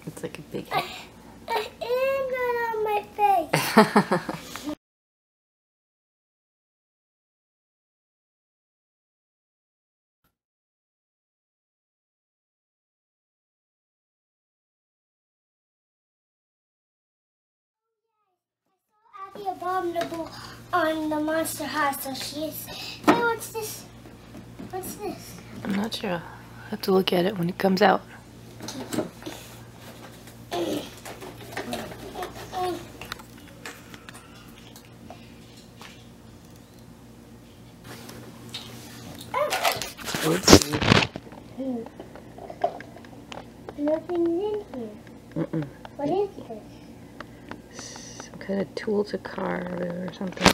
It's like a big I am not on my face. Abby Abominable on the Monster High, so she is. Hey, what's this? What's this? I'm not sure. I'll have to look at it when it comes out. Let's see. Nothing's in here. Mm-mm. What is this? Some kind of tool to carve or something.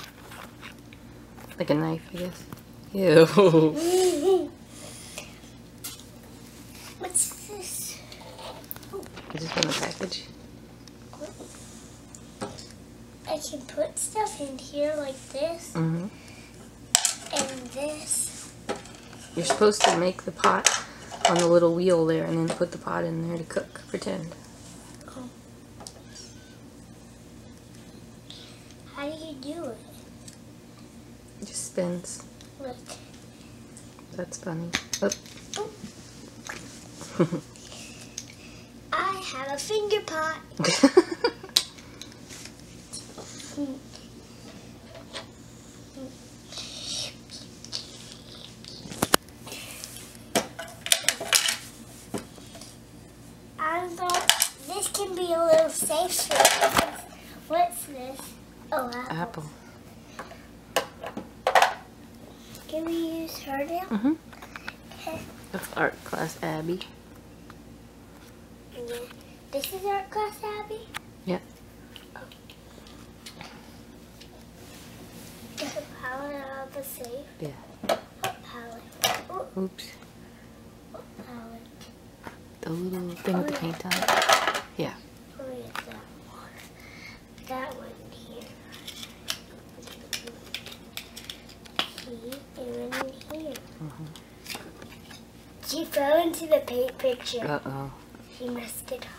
Like a knife, I guess. Ew. What's this? Is this from the package? I can put stuff in here like this Mm-hmm. and this. You're supposed to make the pot on the little wheel there and then put the pot in there to cook. Pretend. Oh. How do you do it? It just spins. Look. That's funny. Oh. I have a finger pot. I thought this can be a little safer. What's this? Oh, apple. Apple. Can we use her now? Mm-hmm. Okay. That's art class Abby. Yeah. This is art class Abby? Yeah. The palette out of the safe. Yeah. What palette? Oh, Oops. what palette? The little thing with the paint on it. Yeah. Oh, yeah, that one. That one here. See, and then here. She fell into the paint picture. Uh-oh. She messed it up.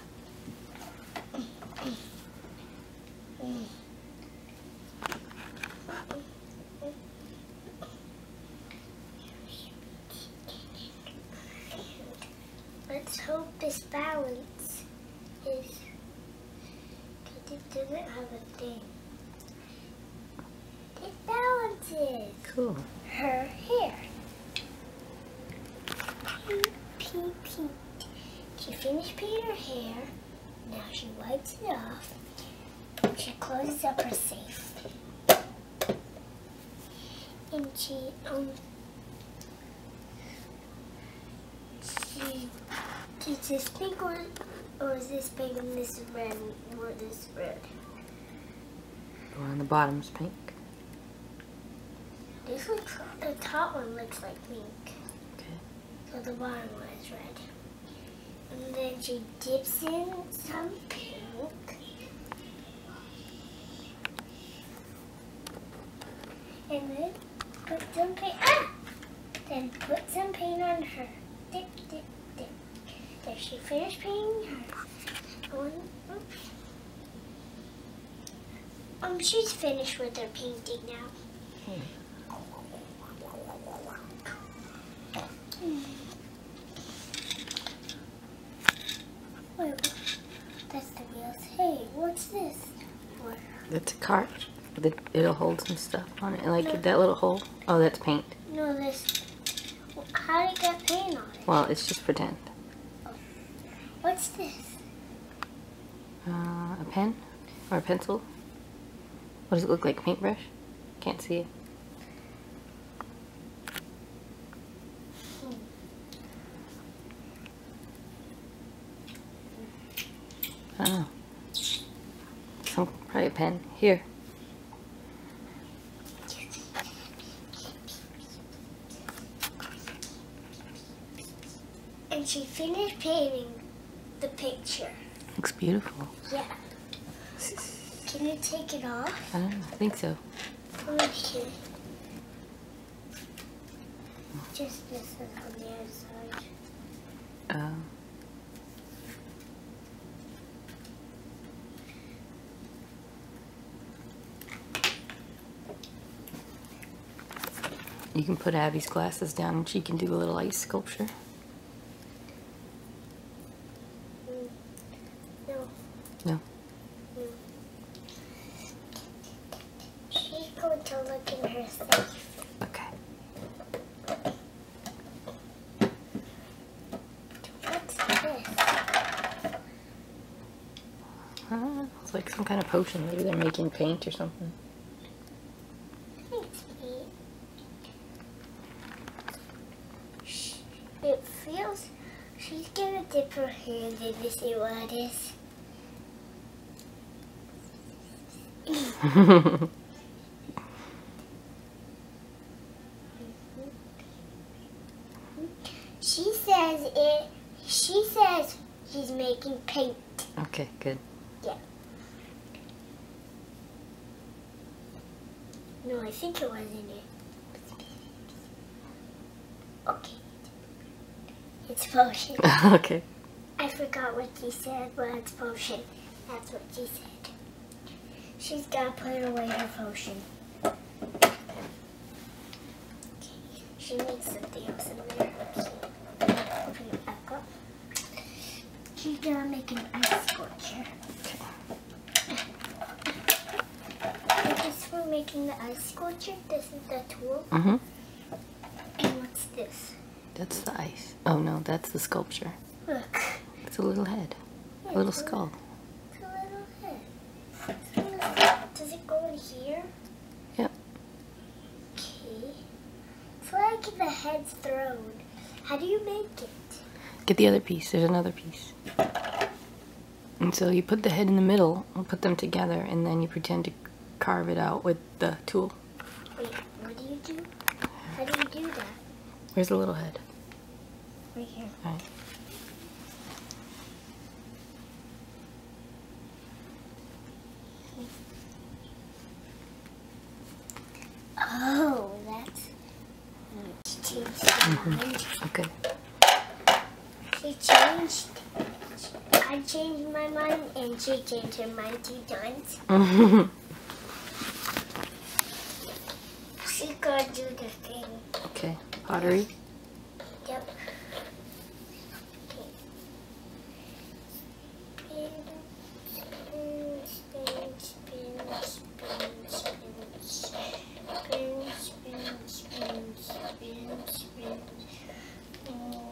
Let's hope this balance is, because it doesn't have a thing. It balances Cool. her hair. Pee. She finished painting her hair. Now she wipes it off. She closes up her safe. And is this pink or is this pink and this is red or this red? The one on the bottom is pink. This looks, the top one looks like pink. Okay. So the bottom one is red. And then she dips in some pink. And then put some paint. Then put some paint on her. Dip. There she finished painting her. She's finished with her painting now. Wait, that's the wheels. Hey, what's this for? That's a cart. It'll hold some stuff on it. Like that little hole. Oh, that's paint. No, this. How did it get paint on it? Well, it's just pretend. What's this? A pen? Or a pencil? What does it look like? Paintbrush? Can't see it. I don't know. Probably a pen. Here. And she finished painting the picture. Looks beautiful. Yeah. Can you take it off? I don't know. I think so. Okay. Just this one on the other side. You can put Abby's glasses down and she can do a little ice sculpture. No. No? She's going to look in her safe. Okay. What's this? It's like some kind of potion. Maybe they're making paint or something. Thanks, Pete. It feels... She's gonna dip her hand in to see what it is. She says she's making paint. Okay, good. Yeah. No, I think it was in it. Okay. It's potion. Okay. I forgot what she said, but it's potion. That's what she said. She's got to put away her potion. Okay. She needs something else in there. Open it back up. She's gonna make an ice sculpture. And just for making the ice sculpture, this is the tool. Mm-hmm. And what's this? That's the ice. Oh no, that's the sculpture. Look. It's a little head. A little skull. It's a little head. Does it go in here? Yep. Okay. It's like the head's thrown. How do you make it? Get the other piece. There's another piece. And so you put the head in the middle and put them together, and then you pretend to carve it out with the tool. Wait, what do you do? How do you do that? Where's the little head? Right here. All right. Oh, that's... She changed her mind. Okay. She changed... I changed my mind and she changed her mind 2 times. She's gonna do the thing. Okay. Pottery. Yep.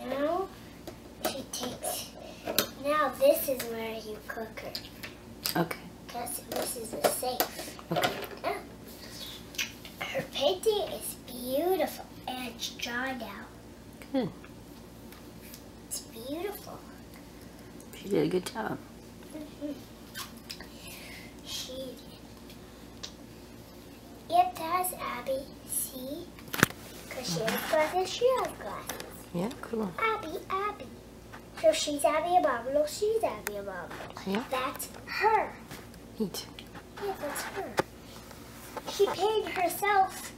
Now she takes. Now this is where you cook her. Okay. Because this is a safe. Okay. Yeah. Her painting is beautiful and it's dried out. Good. It's beautiful. She did a good job. She did. Yep, that's Abby. See? Because she has glasses, she has glasses. Yeah, cool. Abby, Abby. So she's Abby Ababa. Look, she's Abby Ababa. Yeah. That's her. Neat. Yeah, that's her. She painted herself.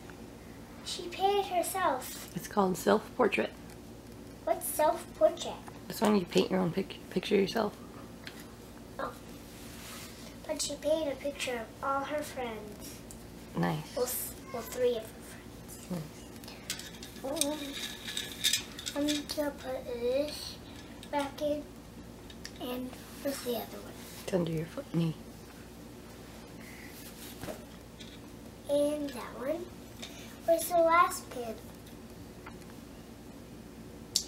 She painted herself. It's called self-portrait. What's self-portrait? That's when you paint your own picture yourself. Oh. But she painted a picture of all her friends. Nice. Well, 3 of her friends. I'm going to put this back in. And where's the other one? It's under your knee. And that one. Where's the last pin?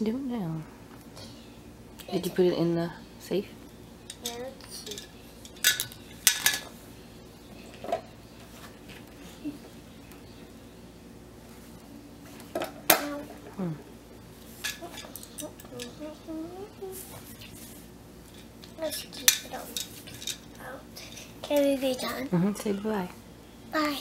I don't know. Did you put it in the safe? Yeah, let's see. Let's keep it out. Can we be done? Say bye. Bye.